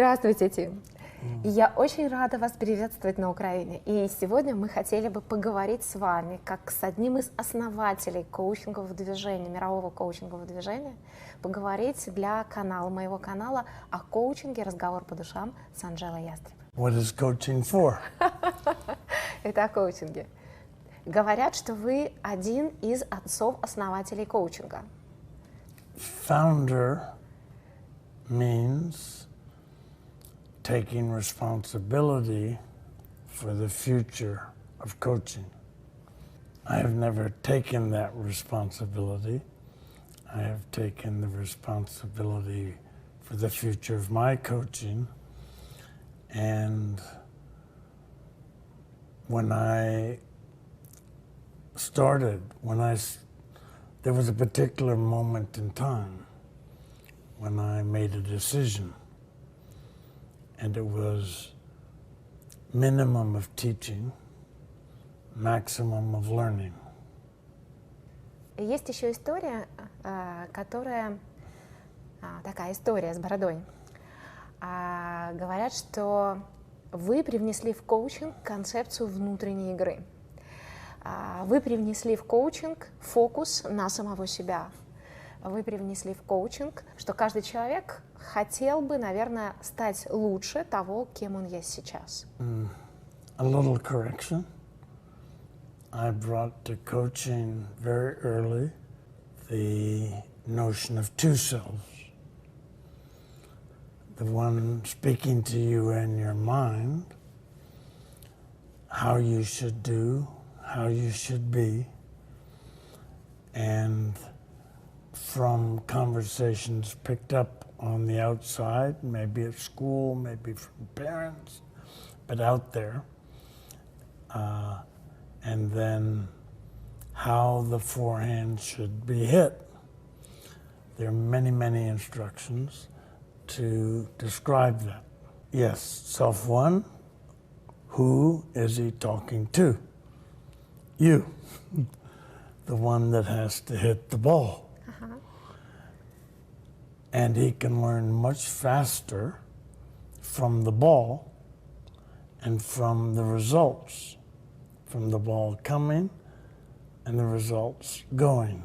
Здравствуйте, Тим. Я очень рада вас приветствовать на Украине. И сегодня мы хотели бы поговорить с вами, как с одним из основателей коучингового движения, мирового коучингового движения, поговорить для моего канала о коучинге «Разговор по душам» с Анжелой Ястреб. What is coaching for? Это о коучинге. Говорят, что вы один из отцов-основателей коучинга. Founder means taking responsibility for the future of coaching. I have never taken that responsibility. I have taken the responsibility for the future of my coaching. And when I started, there was a particular moment in time when I made a decision, and it was minimum of teaching, maximum of learning. Есть еще история, которая такая история с бородой. Говорят, что вы привнесли в коучинг концепцию внутренней игры. Вы привнесли в коучинг фокус на самого себя. Вы привнесли в коучинг, что каждый человек хотел бы, наверное, стать лучше того, кем он есть сейчас. A little correction. I brought to coaching very early the notion of two selves. The one speaking to you in your mind, how you should do, how you should be, and from conversations picked up on the outside, maybe at school, maybe from parents, but out there, and then how the forehand should be hit. There are many, many instructions to describe that. Yes, self one, who is he talking to? You, the one that has to hit the ball. And he can learn much faster from the ball and from the results, from the ball coming and the results going.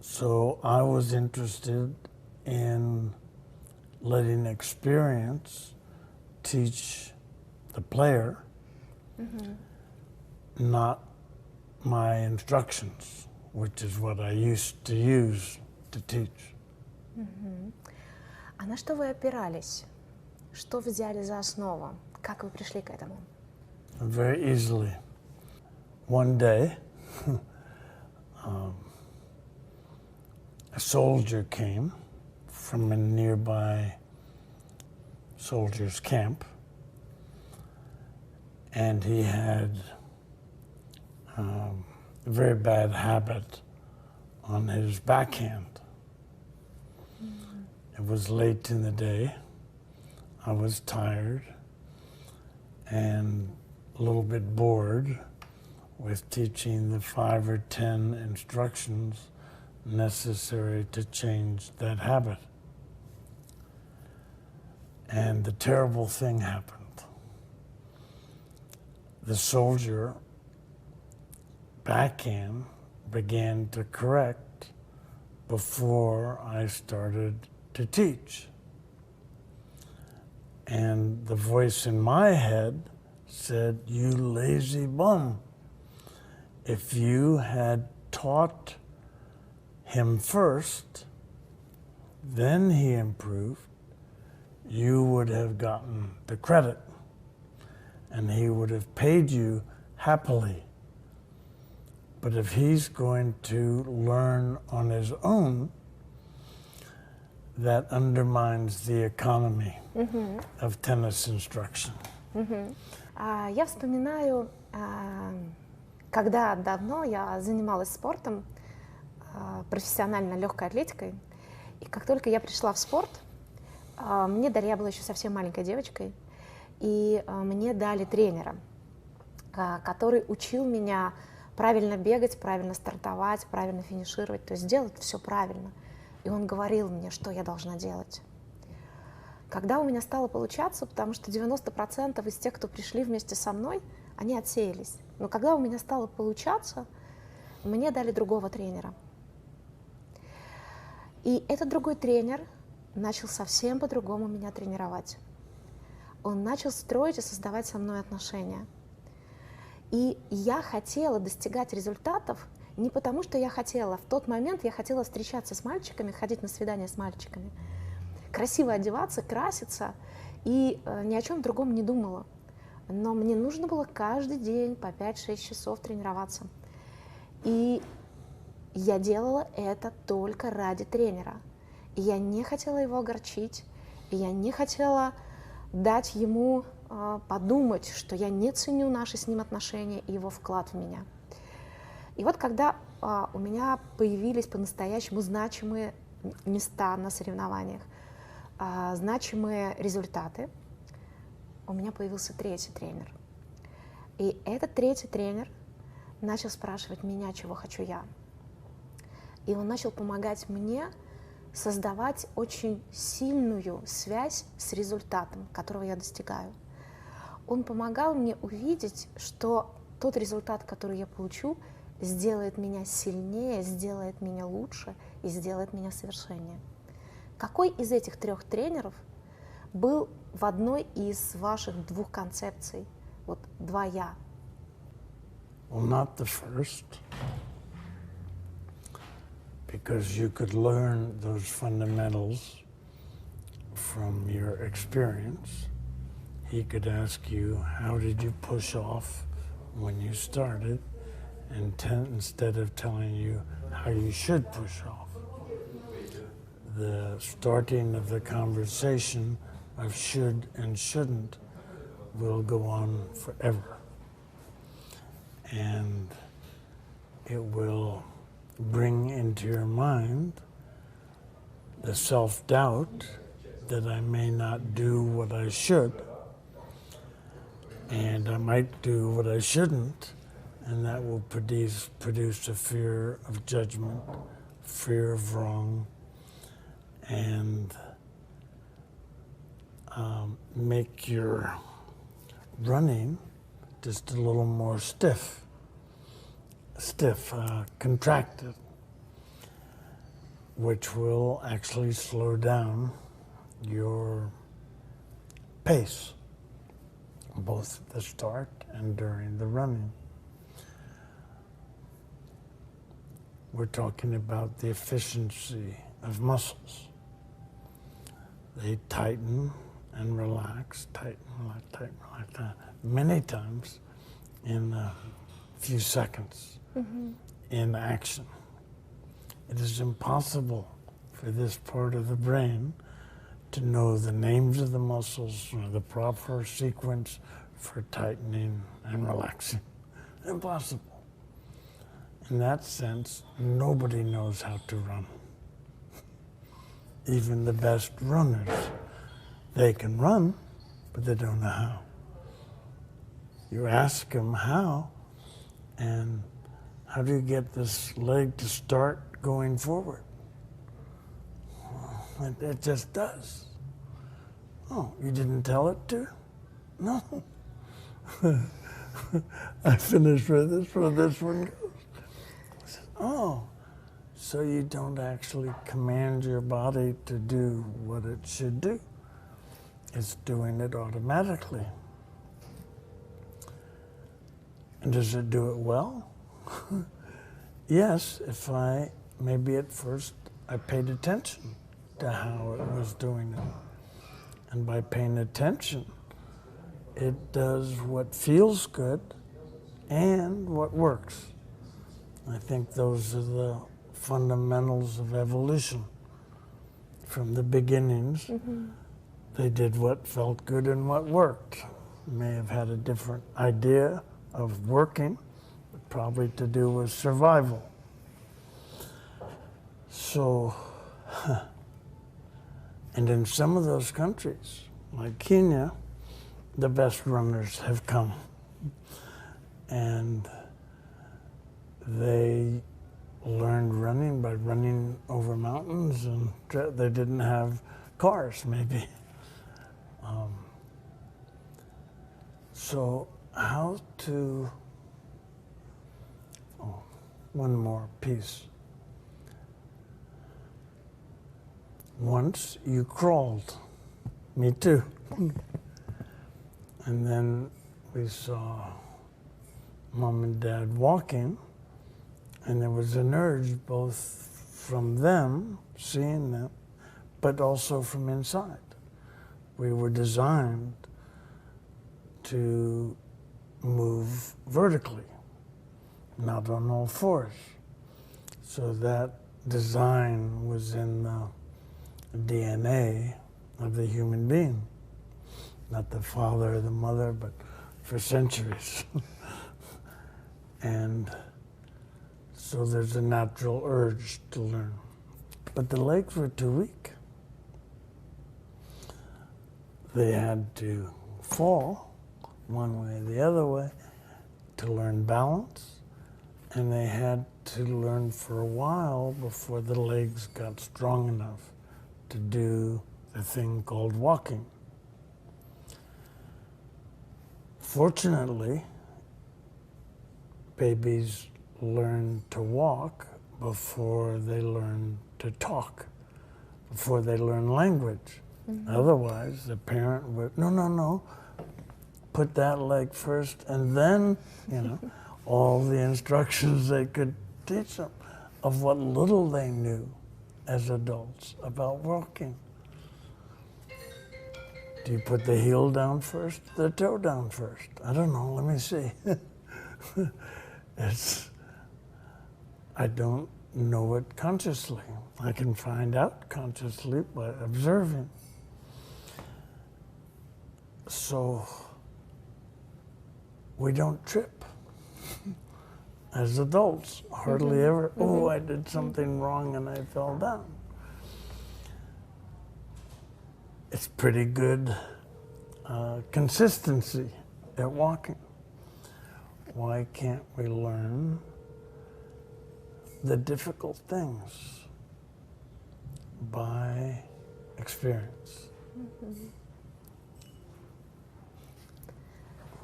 So I was interested in letting experience teach the player, not my instructions, which is what I used to use to teach. А на что вы опирались? Что взяли за основу? Как вы пришли к этому? Very easily. One day, a soldier came from a nearby soldiers' camp, and he had a very bad habit on his backhand. It was late in the day. I was tired and a little bit bored with teaching the 5 or 10 instructions necessary to change that habit. And the terrible thing happened. The soldier backhand began to correct before I started to teach. And the voice in my head said, "You lazy bum. If you had taught him first, then he improved, you would have gotten the credit, and he would have paid you happily. But if he's going to learn on his own, that undermines the economy of tennis instruction." Я вспоминаю, когда давно я занималась спортом, профессионально легкой атлетикой, и как только я пришла в спорт, я была еще совсем маленькой девочкой, и мне дали тренера, который учил меня правильно бегать, правильно стартовать, правильно финишировать, то есть делать все правильно. И он говорил мне, что я должна делать. Когда у меня стало получаться, потому что 90% из тех, кто пришли вместе со мной, они отсеялись. Но когда у меня стало получаться, мне дали другого тренера. И этот другой тренер начал совсем по-другому меня тренировать. Он начал строить и создавать со мной отношения. И я хотела достигать результатов не потому, что я хотела. В тот момент я хотела встречаться с мальчиками, ходить на свидания с мальчиками, красиво одеваться, краситься, и ни о чем другом не думала. Но мне нужно было каждый день по 5-6 часов тренироваться. И я делала это только ради тренера. И я не хотела его огорчить, и я не хотела дать ему подумать, что я не ценю наши с ним отношения и его вклад в меня. И вот когда у меня появились по-настоящему значимые места на соревнованиях, значимые результаты, у меня появился третий тренер. И этот третий тренер начал спрашивать меня, чего хочу я. И он начал помогать мне создавать очень сильную связь с результатом, которого я достигаю. Он помогал мне увидеть, что тот результат, который я получу, сделает меня сильнее, сделает меня лучше и сделает меня совершеннее. Какой из этих трех тренеров был в одной из ваших двух концепций? Вот два «я». Well, not the first, because you could learn those fundamentals from your experience. He could ask you, how did you push off when you started, and instead of telling you how you should push off. The starting of the conversation of should and shouldn't will go on forever. And it will bring into your mind the self-doubt that I may not do what I should, and I might do what I shouldn't, and that will produce a fear of judgment, fear of wrong, and make your running just a little more stiff, contracted, which will actually slow down your pace, both at the start and during the running. We're talking about the efficiency of muscles. They tighten and relax, many times in a few seconds in action. It is impossible for this part of the brain to know the names of the muscles or the proper sequence for tightening and relaxing. Impossible. In that sense, nobody knows how to run. Even the best runners, they can run, but they don't know how. You ask them how, and how do you get this leg to start going forward? It just does. Oh, you didn't tell it to? No. I finished where this one goes. Oh, so you don't actually command your body to do what it should do. It's doing it automatically. And does it do it well? Yes, if maybe at first I paid attention to how it was doing it. And by paying attention, it does what feels good and what works. I think those are the fundamentals of evolution. From the beginnings, they did what felt good and what worked. May have had a different idea of working, but probably to do with survival. So, and in some of those countries, like Kenya, the best runners have come. And they learned running by running over mountains, and they didn't have cars, maybe. So how to, one more piece. Once you crawled, me too. And then we saw Mom and Dad walking, and there was an urge both from them, seeing them, but also from inside. We were designed to move vertically, not on all fours. So that design was in the DNA of the human being. Not the father or the mother, but for centuries. And so there's a natural urge to learn. But the legs were too weak. They had to fall one way or the other way to learn balance, and they had to learn for a while before the legs got strong enough to do the thing called walking. Fortunately, babies learn to walk before they learn to talk, before they learn language. Mm-hmm. Otherwise, the parent would, no, put that leg first, and then, all the instructions they could teach them of what little they knew as adults about walking. Do you put the heel down first, the toe down first? I don't know, let me see. I don't know it consciously. I can find out consciously by observing. So we don't trip as adults, hardly ever. Oh, I did something wrong and I fell down. It's pretty good consistency at walking. Why can't we learn the difficult things by experience?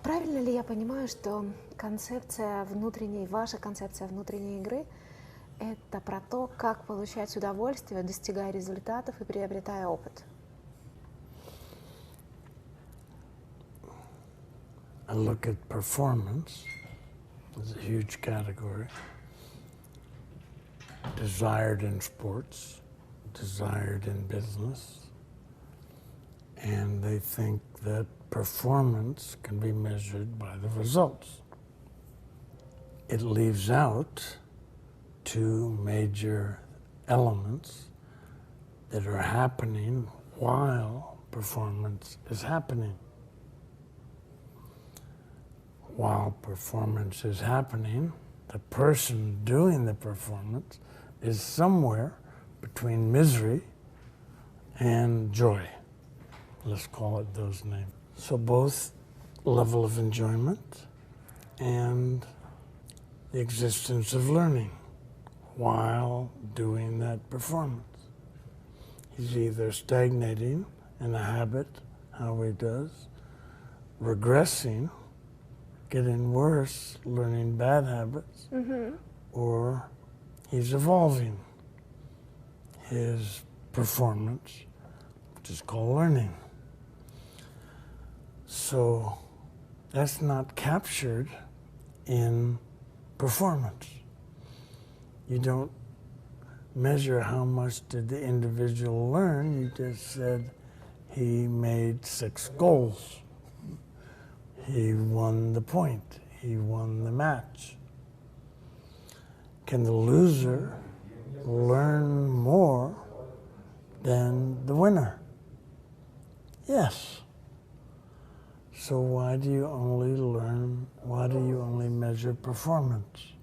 Правильно ли я понимаю, что концепция внутренней, ваша концепция внутренней игры – это про то, как получать удовольствие, достигая результатов и приобретая опыт? I look at performance as a huge category. Desired in sports, desired in business, and they think that performance can be measured by the results. It leaves out two major elements that are happening while performance is happening. While performance is happening, the person doing the performance is somewhere between misery and joy. Let's call it those names. So both level of enjoyment and the existence of learning while doing that performance. He's either stagnating in a habit, how he does, regressing, getting worse, learning bad habits, or he's evolving his performance, which is called learning. So that's not captured in performance. You don't measure how much did the individual learn, you just said he made 6 goals. He won the point. He won the match. Can the loser learn more than the winner? Yes. So why do you only measure performance?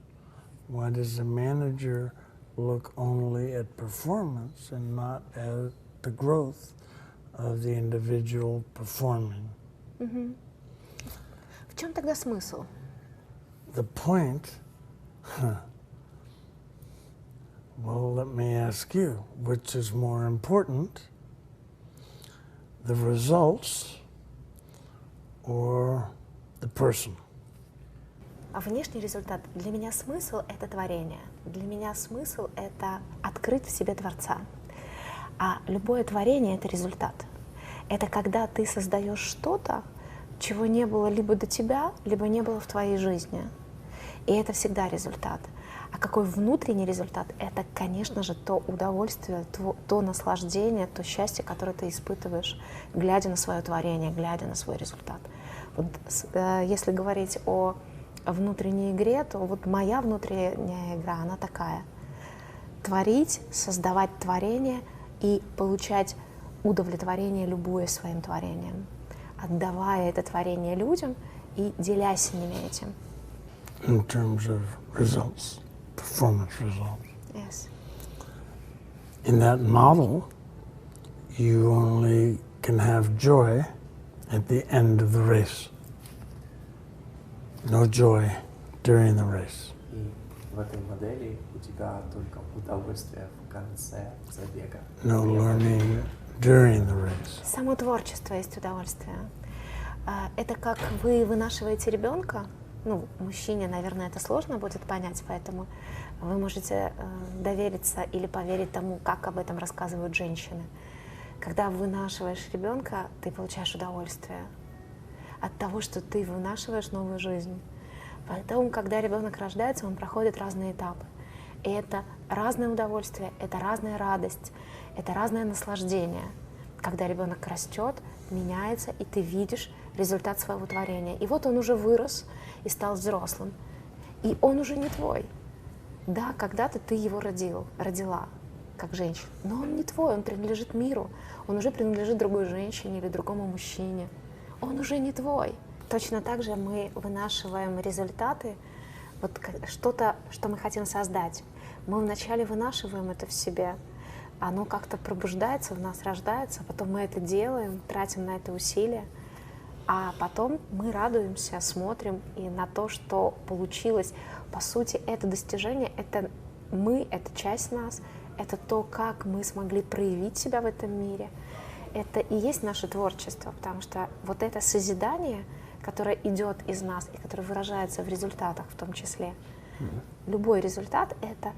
Why does the manager look only at performance and not at the growth of the individual performing? В чем тогда смысл? The point, well, let me ask you, which is more important, the results or the person. А внешний результат, для меня смысл — это творение. Для меня смысл — это открыть в себе Творца. А любое творение — это результат. Это когда ты создаешь что-то, чего не было либо до тебя, либо не было в твоей жизни. И это всегда результат. А какой внутренний результат? Это, конечно же, то удовольствие, то наслаждение, то счастье, которое ты испытываешь, глядя на свое творение, глядя на свой результат. Вот, если говорить о внутренней игре, то вот моя внутренняя игра, она такая. Творить, создавать творение и получать удовлетворение, любуясь своим творением, отдавая это творение людям и делясь с ними этим. In terms of results, performance results. Yes. In that model, you only can have joy at the end of the race. No joy during the race. И в этой модели у тебя только удовольствие в конце забега. No learning during the race. Само творчество есть удовольствие. Это как вы вынашиваете ребенка. Ну, мужчине, наверное, это сложно будет понять, поэтому вы можете довериться или поверить тому, как об этом рассказывают женщины. Когда вынашиваешь ребенка, ты получаешь удовольствие от того, что ты вынашиваешь новую жизнь. Поэтому, когда ребенок рождается, он проходит разные этапы. И это разное удовольствие, это разная радость, это разное наслаждение. Когда ребенок растет, меняется, и ты видишь результат своего творения. И вот он уже вырос и стал взрослым. И он уже не твой. Да, когда-то ты его родила, как женщина. Но он не твой, он принадлежит миру. Он уже принадлежит другой женщине или другому мужчине. Он уже не твой. Точно так же мы вынашиваем результаты, вот что-то, что мы хотим создать. Мы вначале вынашиваем это в себе, оно как-то пробуждается в нас, рождается, потом мы это делаем, тратим на это усилия, а потом мы радуемся, смотрим и на то, что получилось. По сути, это достижение, это мы, это часть нас, это то, как мы смогли проявить себя в этом мире. Это и есть наше творчество, потому что вот это созидание, которое идет из нас и которое выражается в результатах в том числе. Любой результат — это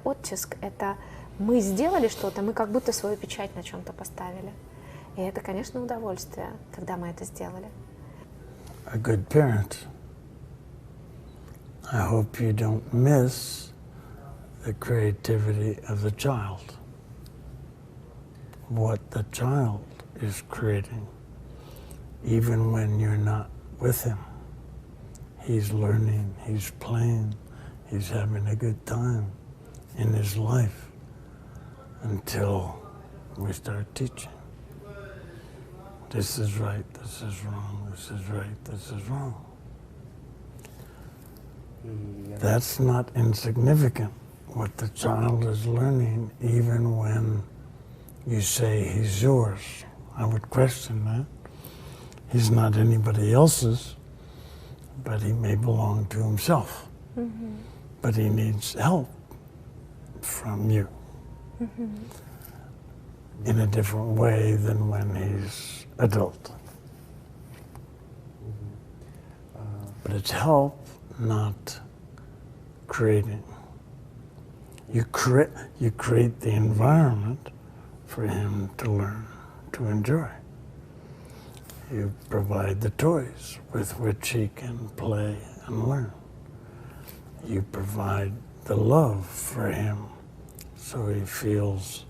оттиск, это мы сделали что-то, мы как будто свою печать на чем-то поставили. И это, конечно, удовольствие, когда мы это сделали. A good parent. I hope you don't miss the creativity of the child. What the child is creating, even when you're not with him. He's learning, he's playing, he's having a good time in his life until we start teaching. This is right, this is wrong, this is right, this is wrong. That's not insignificant, what the child is learning, even when you say he's yours. I would question that. He's not anybody else's, but he may belong to himself. Mm-hmm. But he needs help from you in a different way than when he's adult. But it's help, not creating. You create the environment for him to learn, to enjoy. You provide the toys with which he can play and learn. You provide the love for him so he feels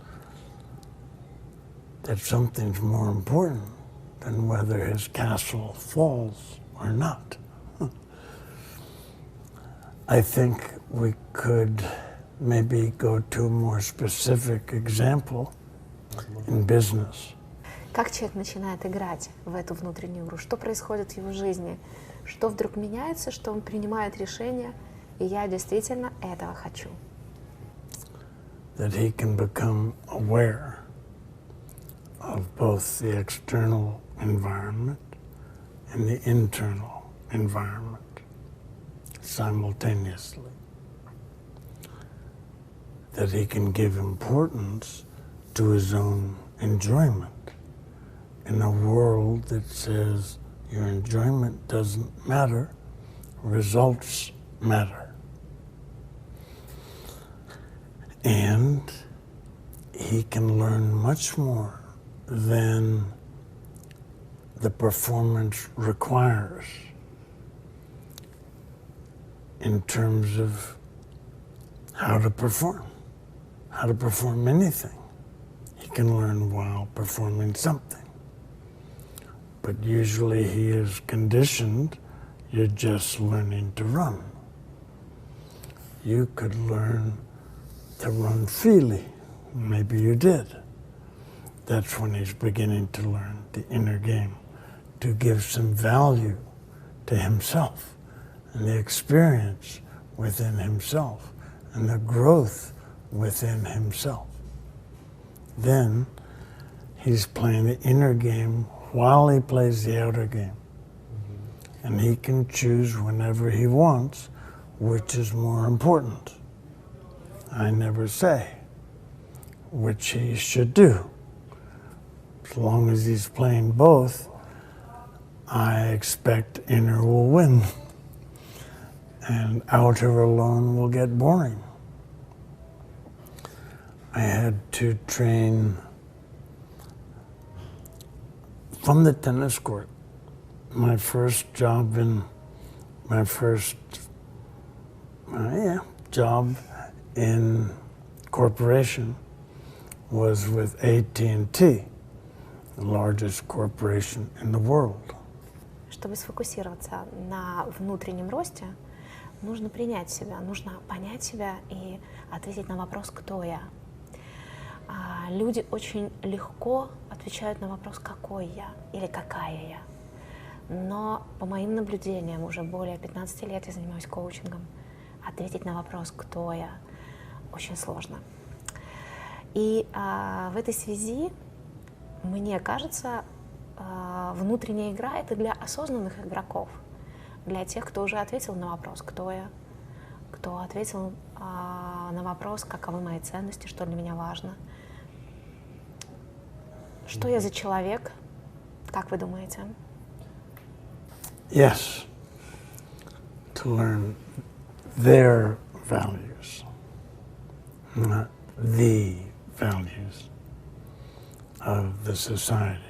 that something's more important than whether his castle falls or not. I think we could maybe go to a more specific example in business. Как человек начинает играть в эту внутреннюю игру? Что происходит в его жизни? Что вдруг меняется, что он принимает решение, и я действительно этого хочу. That he can become aware of both the external environment and the internal environment simultaneously. That he can give importance to his own enjoyment in a world that says your enjoyment doesn't matter, results matter. And he can learn much more than the performance requires in terms of how to perform anything. He can learn while performing something. But usually he is conditioned, you're just learning to run. You could learn to run freely. Maybe you did. That's when he's beginning to learn the inner game, to give some value to himself and the experience within himself and the growth within himself. Then he's playing the inner game while he plays the outer game. And he can choose whenever he wants which is more important. I never say which he should do. As long as he's playing both, I expect inner will win and outer alone will get boring. I had to train from the tennis court. My first job in corporation was with AT&T, the largest corporation in the world. Чтобы сфокусироваться на внутреннем росте, нужно принять себя, нужно понять себя и ответить на вопрос «Кто я?». Люди очень легко отвечают на вопрос «Какой я?» или «Какая я?». Но по моим наблюдениям, уже более 15 лет я занимаюсь коучингом, ответить на вопрос «Кто я?» очень сложно. И в этой связи, мне кажется, внутренняя игра — это для осознанных игроков, для тех, кто уже ответил на вопрос «Кто я?», кто ответил на вопрос «Каковы мои ценности?», что для меня важно. Что я за человек? Как вы думаете? Yes, to learn their values, not the values of the society.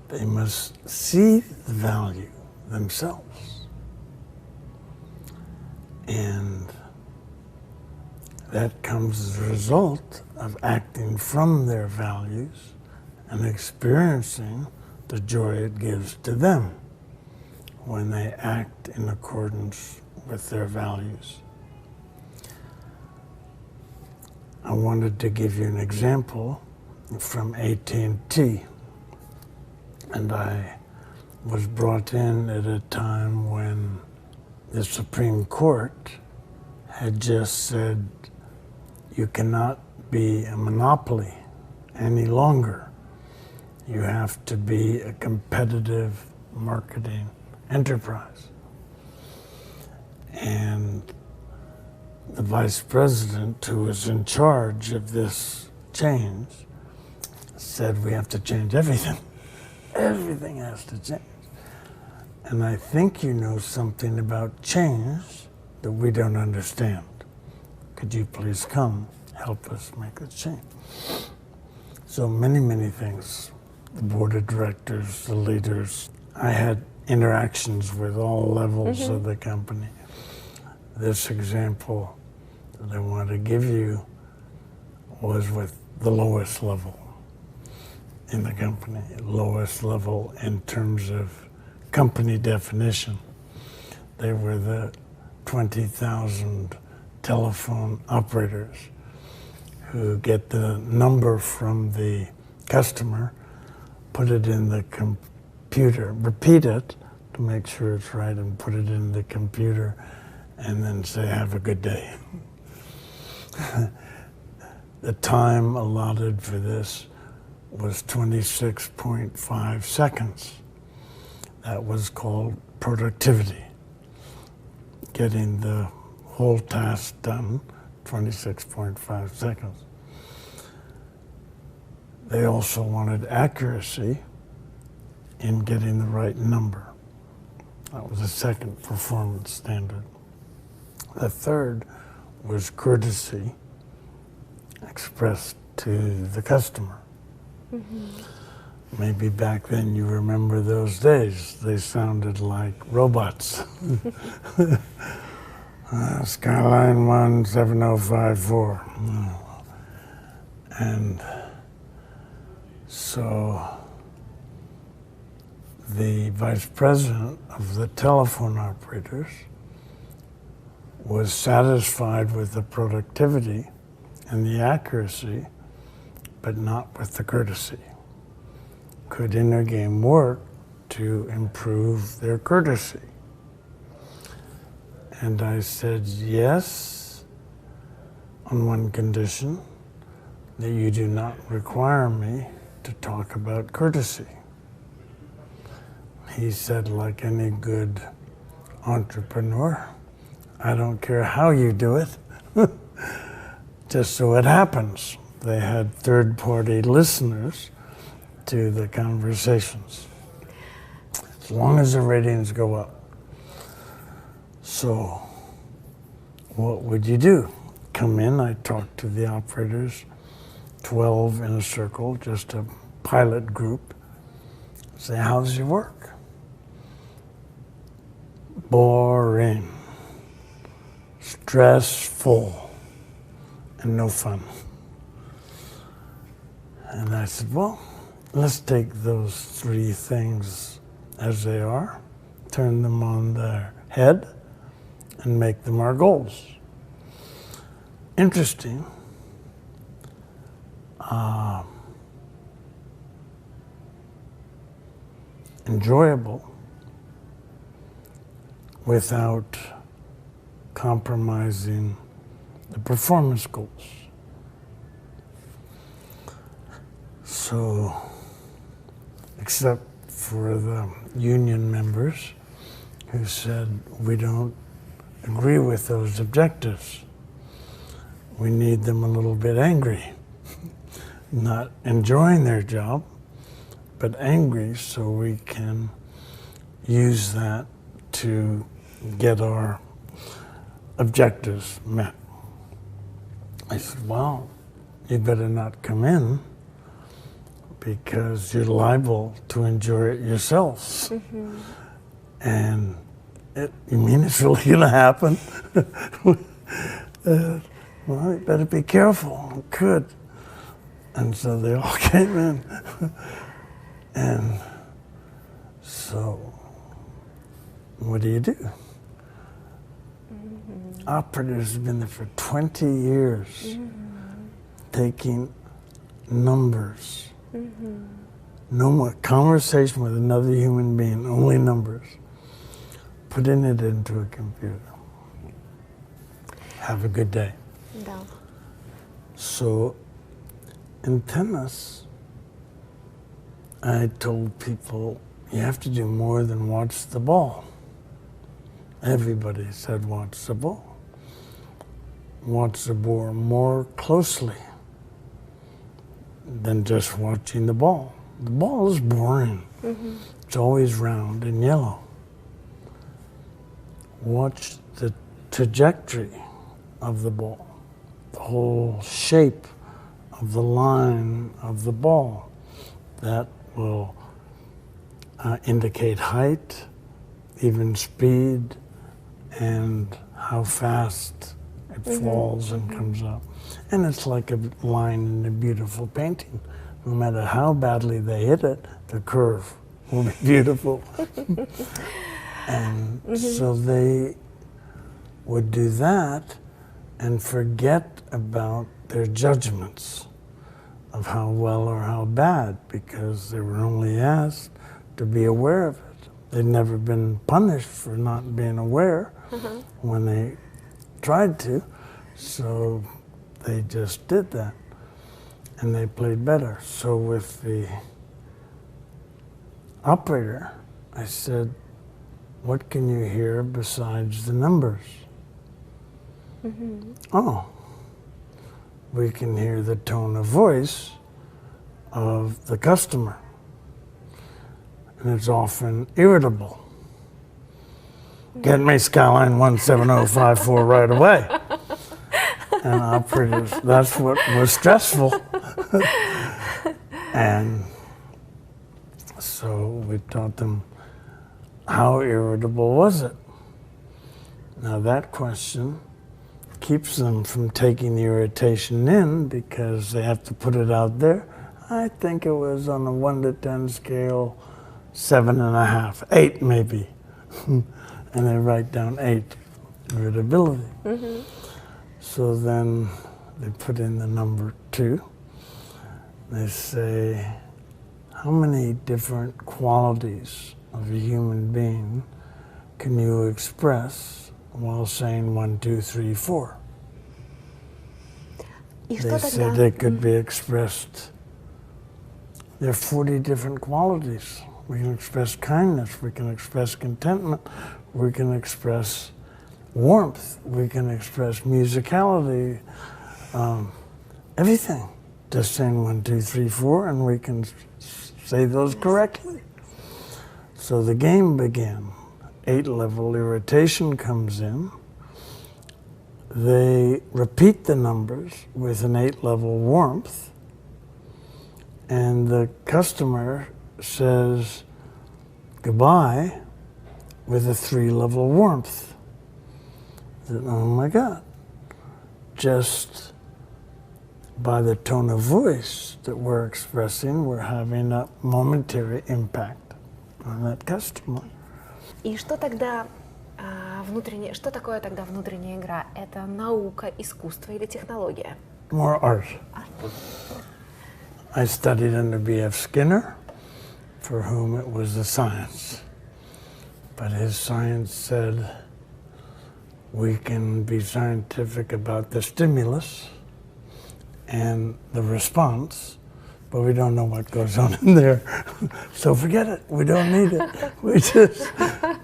They must see the value themselves. And that comes as a result of acting from their values and experiencing the joy it gives to them when they act in accordance with their values. I wanted to give you an example from AT&T. And I was brought in at a time when the Supreme Court had just said, you cannot be a monopoly any longer. You have to be a competitive marketing enterprise. And the vice president, who was in charge of this change, said we have to change everything. Everything has to change. And I think you know something about change that we don't understand. Could you please come help us make the change? So many things. The board of directors, the leaders. I had interactions with all levels of the company. This example that I want to give you was with the lowest level in the company, lowest level in terms of company definition. They were the 20,000 telephone operators who get the number from the customer, put it in the computer, repeat it to make sure it's right, and put it in the computer, and then say, have a good day. The time allotted for this was 26.5 seconds. That was called productivity. Getting the whole task done, 26.5 seconds. They also wanted accuracy in getting the right number. That was the second performance standard. The third was courtesy expressed to the customer. Maybe back then you remember those days. They sounded like robots. Skyline 17054. And so the vice president of the telephone operators was satisfied with the productivity and the accuracy, but not with the courtesy. Could inner game work to improve their courtesy? And I said yes, on one condition, that you do not require me to talk about courtesy. He said, like any good entrepreneur, I don't care how you do it, just so it happens. They had third-party listeners to the conversations, as long as the ratings go up. So what would you do? Come in, I talk to the operators, 12 in a circle, just a pilot group. Say, how's your work? Boring, stressful, and no fun. And I said, well, let's take those three things as they are, turn them on their head, and make them our goals. Interesting. Enjoyable without compromising the performance goals. So, except for the union members who said, we don't agree with those objectives. We need them a little bit angry, not enjoying their job, but angry so we can use that to get our objectives met. I said, well, you better not come in because you're liable to enjoy it yourselves. And you mean it's really going to happen? Well, you better be careful. It could. And so they all came in. And so, what do you do? Operators have been there for 20 years, taking numbers. No more conversation with another human being, only numbers. Putting it into a computer. Have a good day. Да. So, in tennis, I told people, you have to do more than watch the ball. Everybody said watch the ball. Watch the ball more closely than just watching the ball. The ball is boring. It's always round and yellow. Watch the trajectory of the ball, the whole shape of the line of the ball. That will indicate height, even speed, and how fast it falls and comes up. And it's like a line in a beautiful painting. No matter how badly they hit it, the curve will be beautiful. And so they would do that and forget about their judgments of how well or how bad, because they were only asked to be aware of it. They'd never been punished for not being aware when they tried to, so they just did that, and they played better. So with the operator, I said, what can you hear besides the numbers? Oh, we can hear the tone of voice of the customer. And it's often irritable. Get me Skyline 17054 right away. And that's what was stressful. And so we taught them, how irritable was it? Now that question keeps them from taking the irritation in because they have to put it out there. I think it was on a 1 to 10 scale, 7.5, 8 maybe. And they write down 8, irritability. Mm-hmm. So then they put in the number 2. They say, how many different qualities of a human being can you express while saying 1, 2, 3, 4? They said they could be expressed. There are 40 different qualities. We can express kindness, we can express contentment, we can express warmth, we can express musicality, everything. Just saying 1, 2, 3, 4, and we can say those correctly. So the game began. 8-level irritation comes in. They repeat the numbers with an 8-level warmth, and the customer says goodbye with a 3-level warmth. Oh my God. Just by the tone of voice that we're expressing, we're having a momentary impact on that customer. И что тогда что такое тогда внутренняя игра? Это наука, искусство или технология? More art. I studied under B.F. Skinner, for whom it was a science. But his science said we can be scientific about the stimulus and the response, but we don't know what goes on in there. So forget it, we don't need it. We just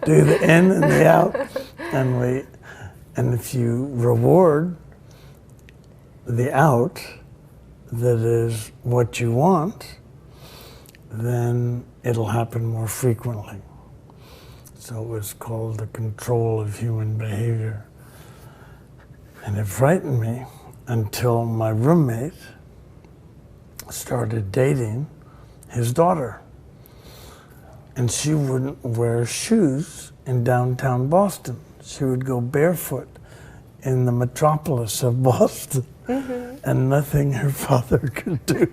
do the in and the out, and if you reward the out, that is what you want, then it'll happen more frequently. So it was called the control of human behavior. And it frightened me until my roommate started dating his daughter. And she wouldn't wear shoes in downtown Boston. She would go barefoot in the metropolis of Boston. Mm-hmm. And nothing her father could do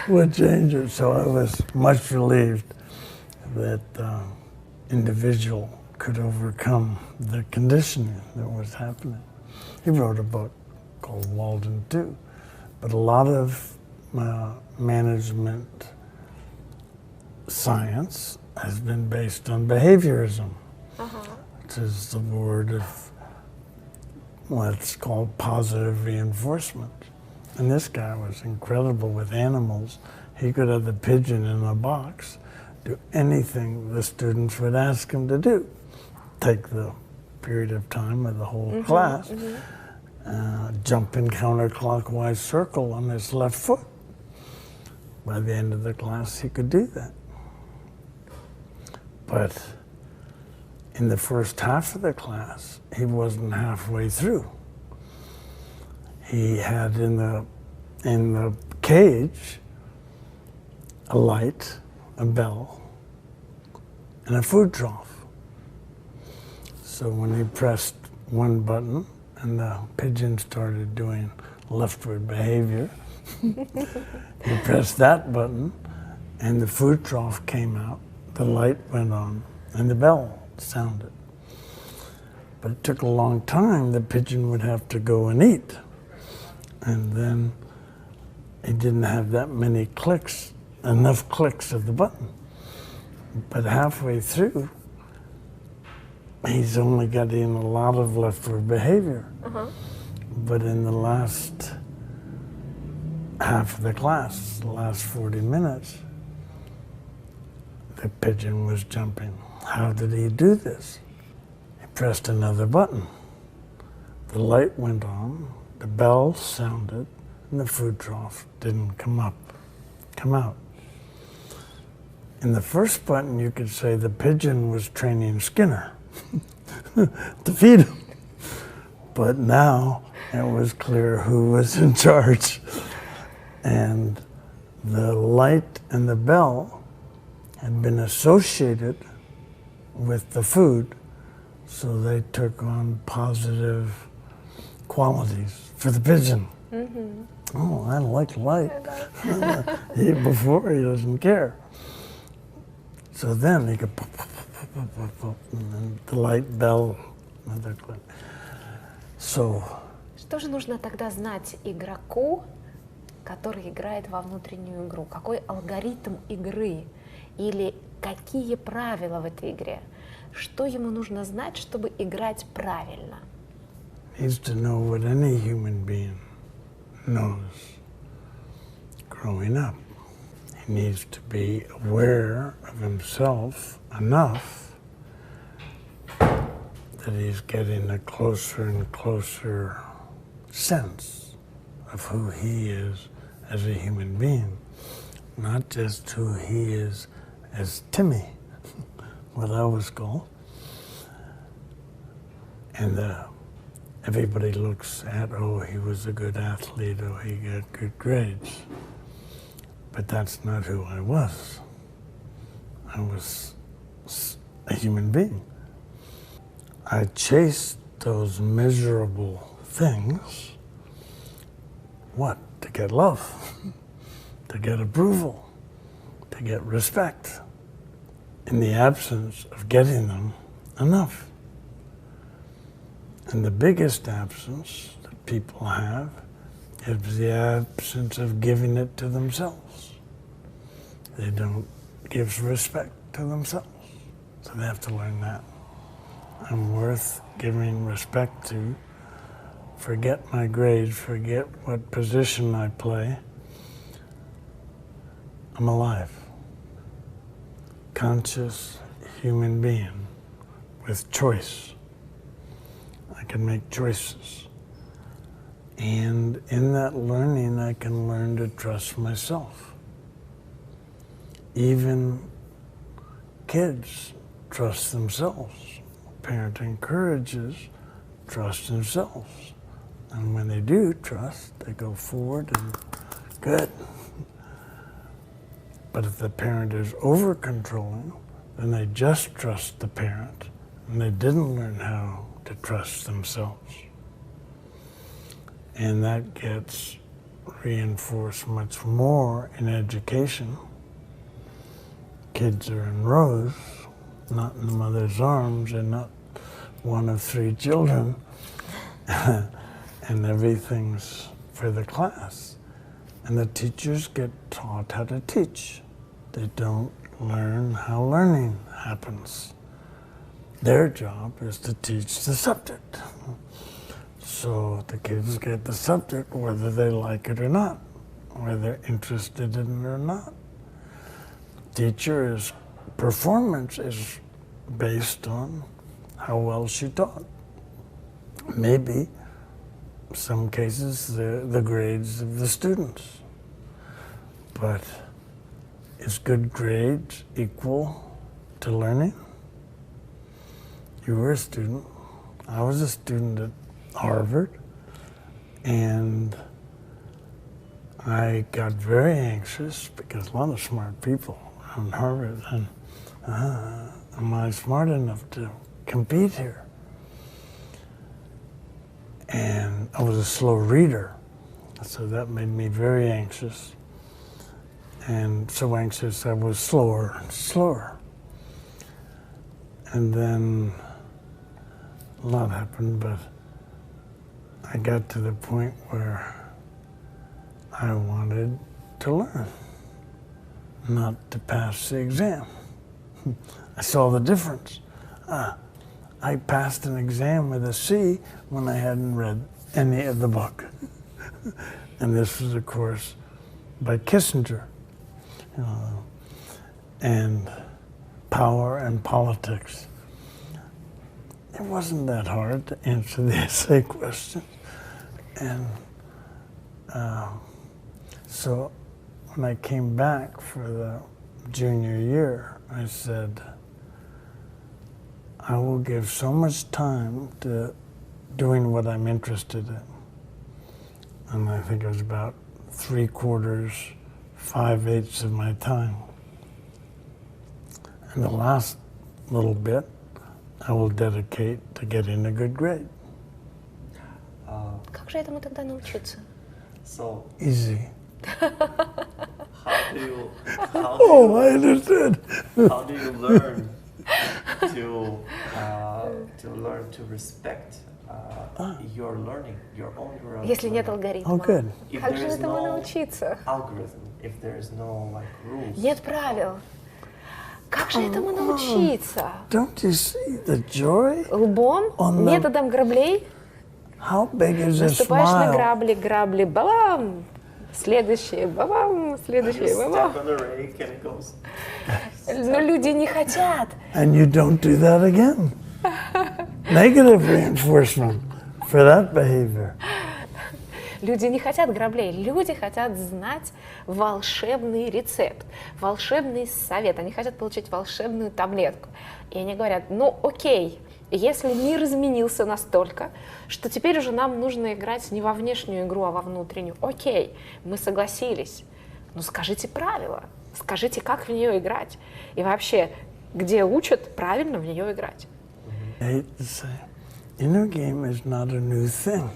would change her. So I was much relieved that individual could overcome the conditioning that was happening. He wrote a book called Walden too, but a lot of management science has been based on behaviorism, which is the word of what's called positive reinforcement. And this guy was incredible with animals. He could have the pigeon in a box, do anything the students would ask him to do. Take the period of time of the whole class, jump in counterclockwise circle on his left foot. By the end of the class, he could do that. But in the first half of the class, he wasn't halfway through. He had in the cage a light, a bell, and a food trough. So when he pressed one button and the pigeon started doing leftward behavior, he pressed that button and the food trough came out, the light went on, and the bell sounded. But it took a long time. The pigeon would have to go and eat. And then he didn't have that many clicks, enough clicks of the button. But halfway through, he's only getting a lot of leftward behavior. But in the last half of the class, the last 40 minutes, the pigeon was jumping. How did he do this? He pressed another button. The light went on, the bell sounded, and the food trough didn't come up. come out. In the first button, you could say the pigeon was training Skinner to feed him. But now it was clear who was in charge. And the light and the bell had been associated with the food, so they took on positive qualities for the pigeon. Mm-hmm. Oh, I like light. Before, he doesn't care. So then he could pop, pop, pop, pop, pop, pop, and then the light bell. So, Что же нужно тогда знать игроку, который играет во внутреннюю игру? Какой алгоритм игры? Или какие правила в этой игре? Что ему нужно знать, чтобы играть правильно? needs to know what any human being knows growing up. He needs to be aware of himself enough that he's getting a closer and closer sense of who he is as a human being, not just who he is as Timmy, what I was called. And everybody looks at, oh, he was a good athlete, oh, he got good grades. But that's not who I was. I was a human being. I chased those miserable things. What? To get love, to get approval, to get respect. In the absence of getting them enough. And the biggest absence that people have is the absence of giving it to themselves. They don't give respect to themselves. So they have to learn that. I'm worth giving respect to. Forget my grades, forget what position I play. I'm alive. Conscious human being with choice. I can make choices. And in that learning, I can learn to trust myself. Even kids trust themselves. Parent encourages trust themselves. And when they do trust, they go forward and good. But if the parent is over-controlling, then they just trust the parent, and they didn't learn how to trust themselves. And that gets reinforced much more in education. Kids are in rows, not in the mother's arms, and not one of 3 children, and everything's for the class. And the teachers get taught how to teach. They don't learn how learning happens. Their job is to teach the subject. So the kids get the subject whether they like it or not, whether they're interested in it or not. Teacher's performance is based on how well she taught. Maybe, some cases, the grades of the students. But is good grades equal to learning? You were a student. I was a student at Harvard, and I got very anxious because a lot of smart people around Harvard, and am I smart enough to compete here? And I was a slow reader, so that made me very anxious. And so anxious I was slower and slower. And then a lot happened, but I got to the point where I wanted to learn, not to pass the exam. I saw the difference. I passed an exam with a C when I hadn't read any of the book. And this was, of course, by Kissinger. And Power and Politics. It wasn't that hard to answer the essay question. And so when I came back for the junior year, I said, I will give so much time to doing what I'm interested in. And I think it was about 3/4, 5/8 of my time. And the last little bit, I will dedicate to getting a good grade. Как же этому тогда научиться? So, Easy. how do you Oh, I understood. how do you learn to respect your learning, your own Если нет Oh, алгоритма. good. If Как there же is этому no научиться? algorithm, if there is no like rules. Нет правил. Как же этому научиться? Don't you see the joy? Лбом, Он нам- методом граблей. How big is a Наступаешь на smile? грабли, грабли, бабам! Следующее, бабам! You Следующее, бабам! step on the rake and it goes. Но люди не хотят. And you don't do that again. Negative reinforcement for that behavior. Люди не хотят граблей, люди хотят знать волшебный рецепт, волшебный совет. Они хотят получить волшебную таблетку. И они говорят, ну окей, если мир изменился настолько, что теперь уже нам нужно играть не во внешнюю игру, а во внутреннюю. Окей, мы согласились. Ну скажите правила, скажите, как в нее играть. И вообще, где учат правильно в нее играть. I hate to say, inner game is not a new thing.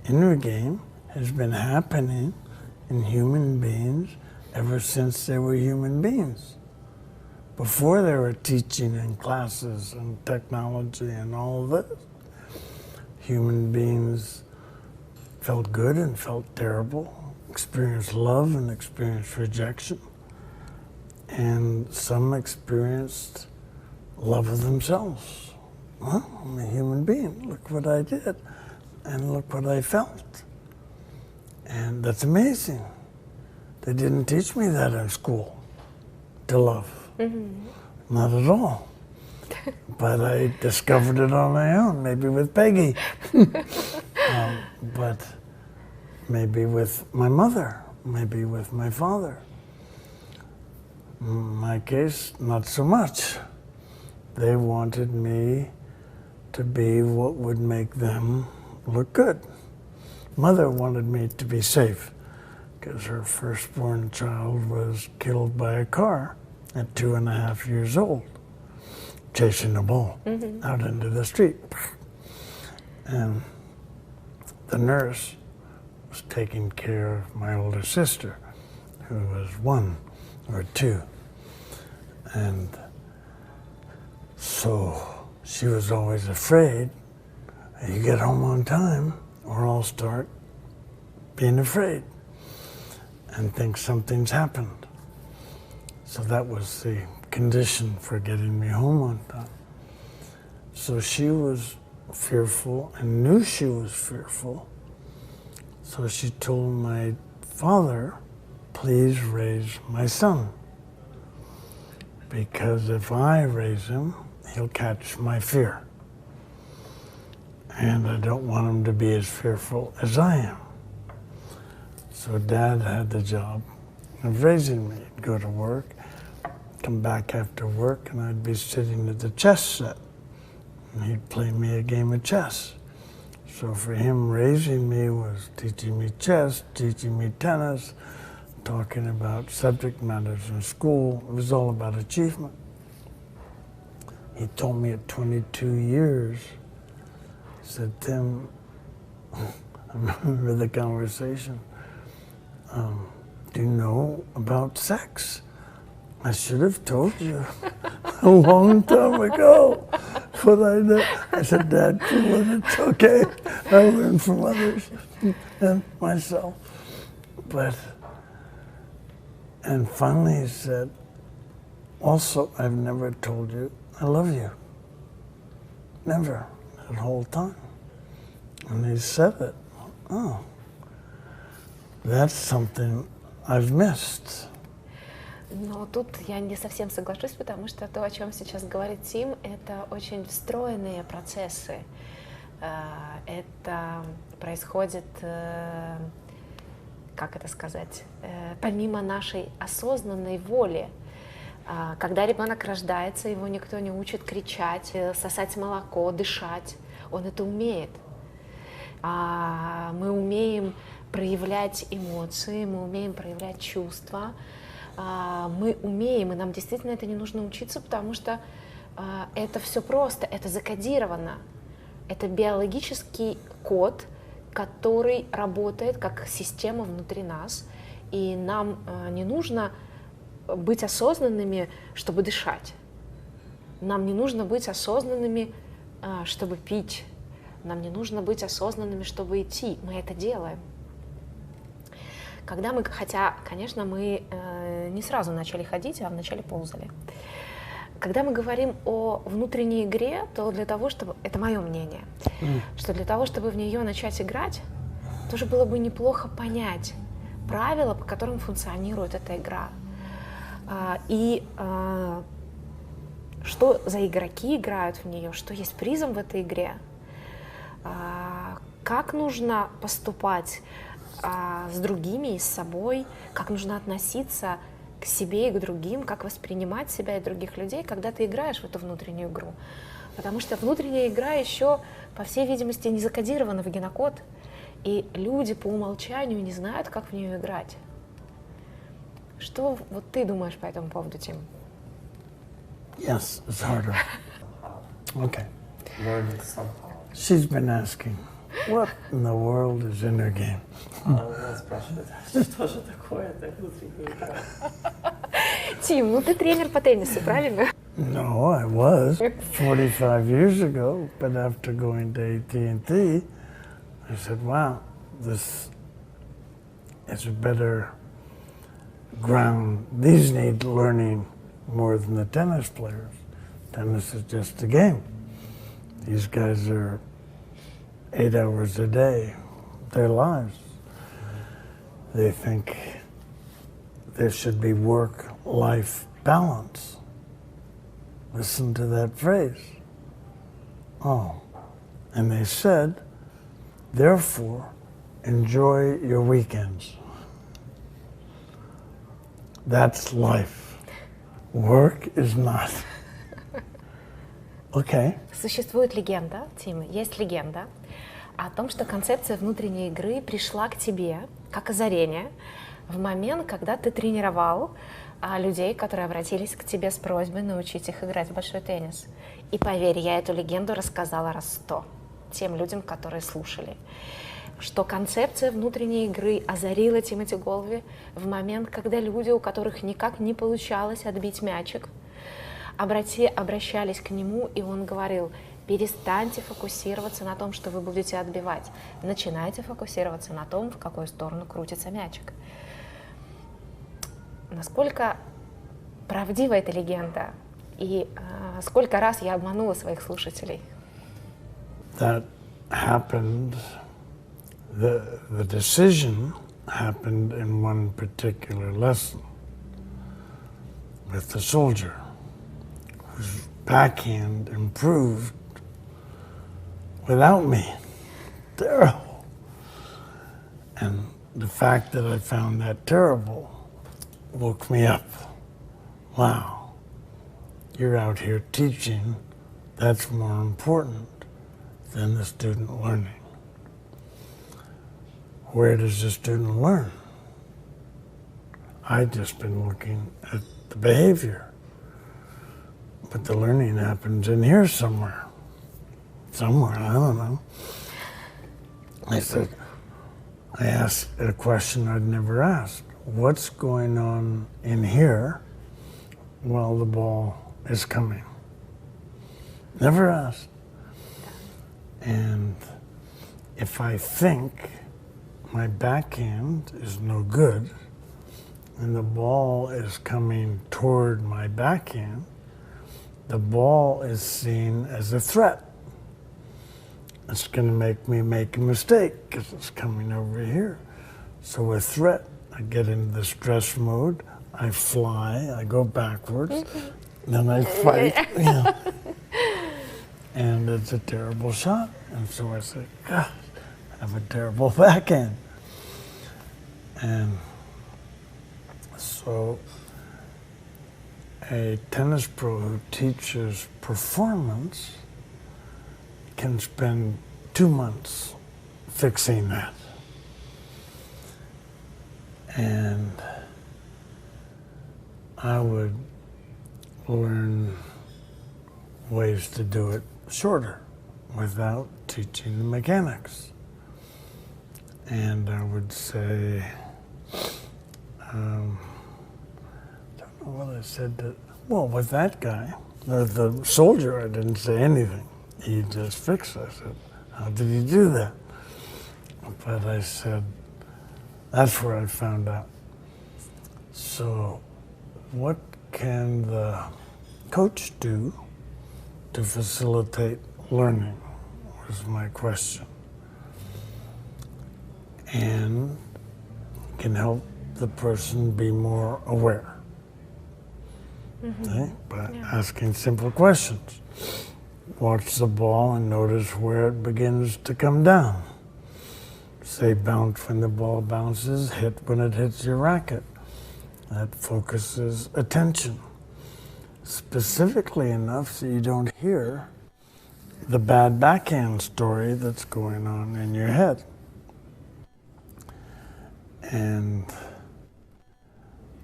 Inner game has been happening in human beings ever since they were human beings. Before they were teaching in classes and technology and all this, human beings felt good and felt terrible, experienced love and experienced rejection, and some experienced love of themselves. Well, I'm a human being. Look what I did, and look what I felt. And that's amazing. They didn't teach me that in school, to love. Not at all. But I discovered it on my own, maybe with Peggy. But maybe with my mother, maybe with my father. In my case, not so much. They wanted me to be what would make them look good. Mother wanted me to be safe because her firstborn child was killed by a car at 2.5 years old, chasing a ball out into the street. And the nurse was taking care of my older sister, who was 1 or 2. And so she was always afraid, you get home on time or I'll start being afraid and think something's happened. So that was the condition for getting me home on time. So she was fearful and knew she was fearful. So she told my father, please raise my son. Because if I raise him, he'll catch my fear. And I don't want him to be as fearful as I am. So Dad had the job of raising me. He'd go to work, come back after work, and I'd be sitting at the chess set. And he'd play me a game of chess. So for him, raising me was teaching me chess, teaching me tennis, talking about subject matters in school. It was all about achievement. He told me at 22 years, he said, Tim, I remember the conversation, do you know about sex? I should have told you a long time ago. But I said, Dad, it's okay. I learned from others and myself. And finally he said, also, I've never told you I love you. Never, that whole time. And he said it. Oh, that's something I've missed. Но тут я не совсем соглашусь, потому что то, о чем сейчас говорит Тим, это очень встроенные процессы. Это происходит как это сказать, помимо нашей осознанной воли. Когда ребенок рождается, его никто не учит кричать, сосать молоко, дышать. Он это умеет. Мы умеем проявлять эмоции, мы умеем проявлять чувства. Мы умеем, и нам действительно это не нужно учиться, потому что это все просто, это закодировано. Это биологический код, который работает как система внутри нас, и нам не нужно быть осознанными, чтобы дышать. Нам не нужно быть осознанными, чтобы пить. Нам не нужно быть осознанными, чтобы идти. Мы это делаем. Хотя, конечно, мы не сразу начали ходить, а вначале ползали. Когда мы говорим о внутренней игре, то для того, чтобы, это мое мнение, что для того, чтобы в нее начать играть, тоже было бы неплохо понять правила, по которым функционирует эта игра. И что за игроки играют в нее, что есть призом в этой игре, как нужно поступать с другими и с собой, как нужно относиться к себе и к другим, как воспринимать себя и других людей, когда ты играешь в эту внутреннюю игру. Потому что внутренняя игра еще, по всей видимости, не закодирована в генокод, и люди по умолчанию не знают, как в нее играть. Что вот ты думаешь по этому поводу, Тим? Yes, it's harder. Okay. Learning somehow. She's been asking, what in the world is inner game? Она спрашивает, что же такое эта внутренняя игра? Тим, ну ты тренер по теннису, правильно? No, I was 45 years ago, but after going to AT&T, I said, wow, this is a better ground. These need learning more than the tennis players. Tennis is just a game. These guys are 8 hours a day, their lives. They think there should be work-life balance. Listen to that phrase. Oh, and they said, therefore, enjoy your weekends. That's life. Work is not. Okay. Существует легенда, Тим, есть легенда о том, что концепция внутренней игры пришла к тебе как озарение в момент, когда ты тренировал людей, которые обратились к тебе с просьбой научить их играть в большой теннис. И поверь, я эту легенду рассказала раз 100 тем людям, которые слушали, что концепция внутренней игры озарила Тимоти Голви в момент, когда люди, у которых никак не получалось отбить мячик, обращались к нему, и он говорил: перестаньте фокусироваться на том, что вы будете отбивать, начинайте фокусироваться на том, в какую сторону крутится мячик. Насколько правдива эта легенда, и сколько раз я обманула своих слушателей? That happened, the decision happened in one particular lesson with the soldier whose backhand improved without me. Terrible. And the fact that I found that terrible woke me up. Wow, you're out here teaching. That's more important than the student learning. Where does the student learn? I've just been looking at the behavior. But the learning happens in here somewhere. Somewhere, I don't know. I asked a question I'd never asked. What's going on in here while the ball is coming? Never asked. And if I think my backhand is no good and the ball is coming toward my backhand, the ball is seen as a threat. It's going to make me make a mistake because it's coming over here. So a threat, I get into the stress mode, I fly, I go backwards, then I fight. Yeah. And it's a terrible shot. And so I say, God, I have a terrible backhand. And so a tennis pro who teaches performance can spend 2 months fixing that. And I would learn ways to do it shorter without teaching the mechanics. And I would say, I don't know what I said to, well, with that guy, the soldier, I didn't say anything. He just fixed it. I said, how did he do that? But I said, that's where I found out. So what can the coach do to facilitate learning was my question. And can help the person be more aware. Okay? By asking simple questions. Watch the ball and notice where it begins to come down. Say bounce when the ball bounces, hit when it hits your racket. That focuses attention. Specifically enough so you don't hear the bad backhand story that's going on in your head. And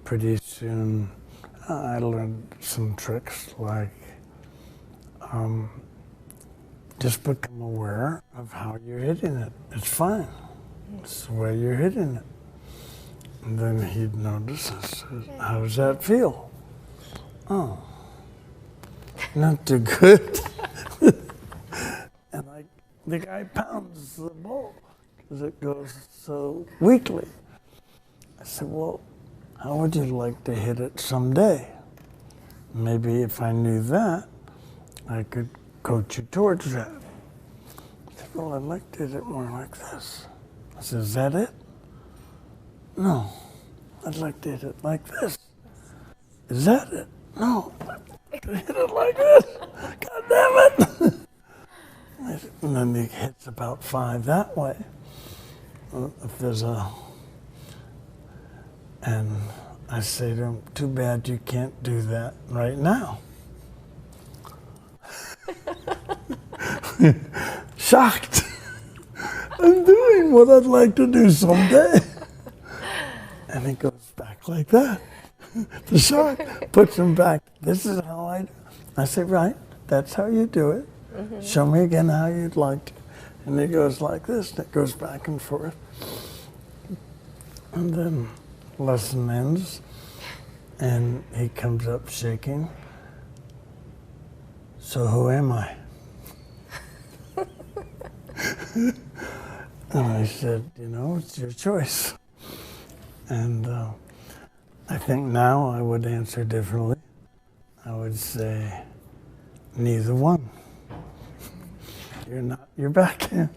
pretty soon I learned some tricks like just become aware of how you're hitting it. It's fine. It's the way you're hitting it. And then he'd notice and says, how does that feel? Oh, not too good. And the guy pounds the ball because it goes so weakly. I said, well, how would you like to hit it someday? Maybe if I knew that, I could coach you towards that. I said, well, I'd like to hit it more like this. I said, is that it? No, I'd like to hit it like this. Is that it? No, I'd like to hit it like this. God damn it! And then he hits about 5 that way. If there's a... And I say to him, too bad you can't do that right now. Shocked. I'm doing what I'd like to do someday. And he goes back like that. The shock puts him back. This is how I do. I say, right, that's how you do it. Show me again how you'd like to. And he goes like this, and it goes back and forth. And then lesson ends, and he comes up shaking. So who am I? And I said, you know, it's your choice. And I think now I would answer differently. I would say, neither one. You're not your backhand.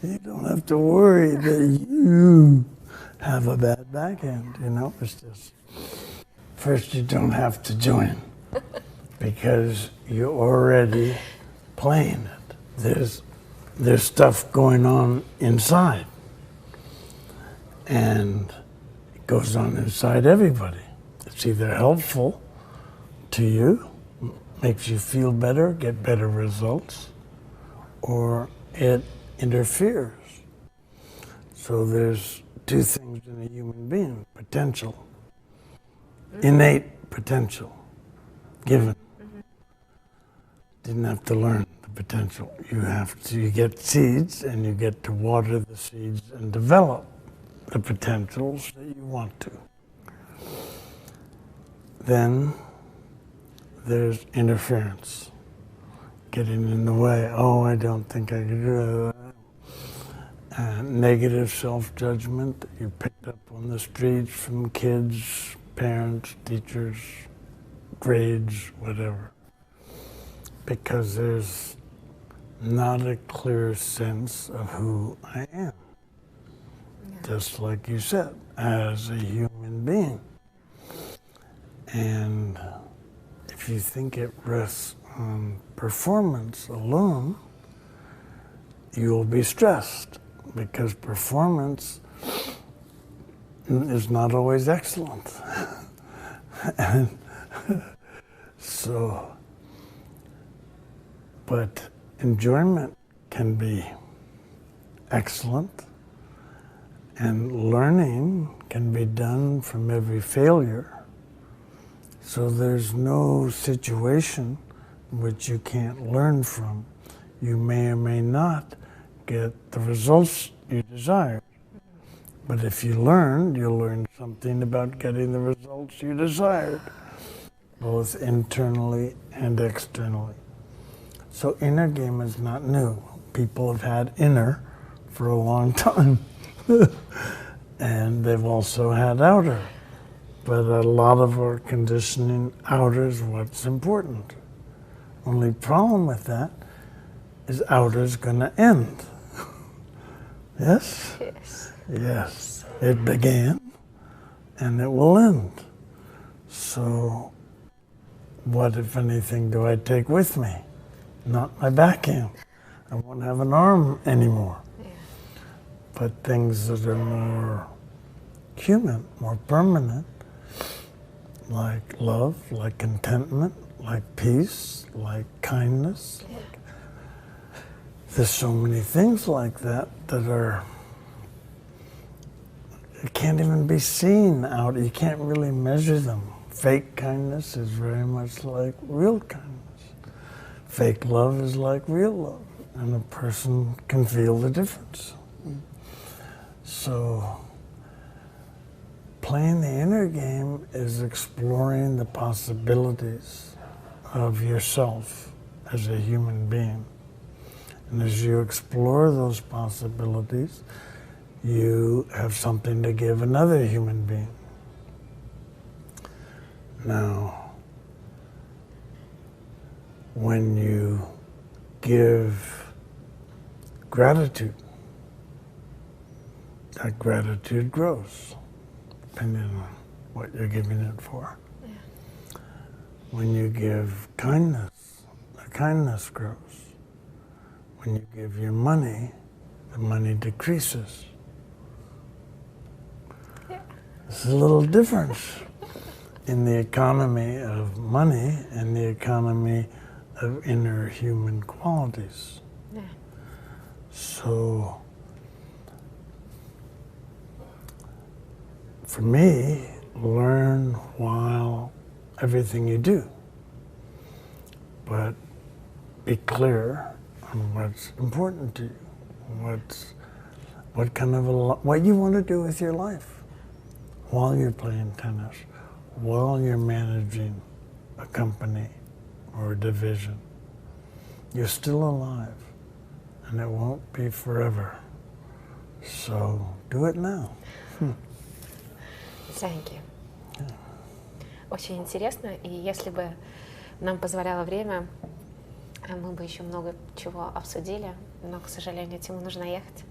You don't have to worry that you have a bad backhand, you know? It's just, first you don't have to join because you're already playing it. There's stuff going on inside. And it goes on inside everybody. It's either helpful to you, makes you feel better, get better results, or it interferes. So there's 2 things in a human being: potential, innate potential, given. Didn't have to learn the potential. You get seeds and you get to water the seeds and develop the potentials that you want to. Then there's interference, getting in the way. Oh, I don't think I can do that. Negative self-judgment that you picked up on the streets from kids, parents, teachers, grades, whatever. Because there's not a clear sense of who I am. Just like you said, as a human being. And if you think it rests on performance alone, you'll be stressed, because performance is not always excellent. And so, but enjoyment can be excellent, and learning can be done from every failure. So there's no situation which you can't learn from. You may or may not get the results you desire. But if you learn, you'll learn something about getting the results you desired, both internally and externally. So inner game is not new. People have had inner for a long time. And they've also had outer. But a lot of our conditioning, outer is what's important. Only problem with that is outer is going to end. Yes? Yes. Yes. It began and it will end. So what, if anything, do I take with me? Not my backhand. I won't have an arm anymore. Yeah. But things that are more human, more permanent, like love, like contentment, like peace, like kindness. Yeah. There's so many things like that that are, it can't even be seen out. You can't really measure them. Fake kindness is very much like real kindness. Fake love is like real love. And a person can feel the difference. So playing the inner game is exploring the possibilities of yourself as a human being. And as you explore those possibilities, you have something to give another human being. Now, when you give gratitude, that gratitude grows, depending on what you're giving it for. Yeah. When you give kindness, the kindness grows. When you give your money, the money decreases. Yeah. There's a little difference in the economy of money and the economy of inner human qualities. Yeah. So, for me, learn while everything you do, but be clear on what's important to you, what you want to do with your life while you're playing tennis, while you're managing a company or a division. You're still alive, and it won't be forever. So do it now. Thank you. Очень интересно, и если бы нам позволяло время, мы бы еще много чего обсудили, но, к сожалению, Тиму нужно ехать.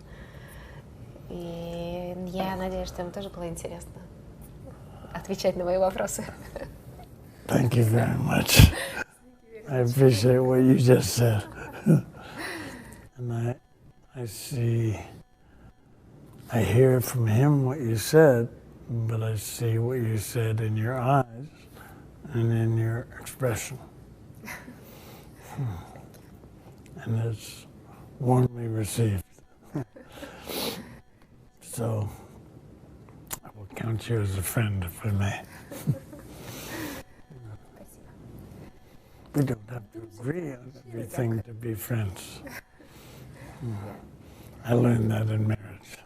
И я надеюсь, что им тоже было интересно отвечать на мои вопросы. Thank you very much. I appreciate what you just said. And I hear from him what you said, but I see what you said in your eyes and in your expression. And it's warmly received. So I will count you as a friend, if I may. We don't have to agree on everything to be friends. I learned that in marriage.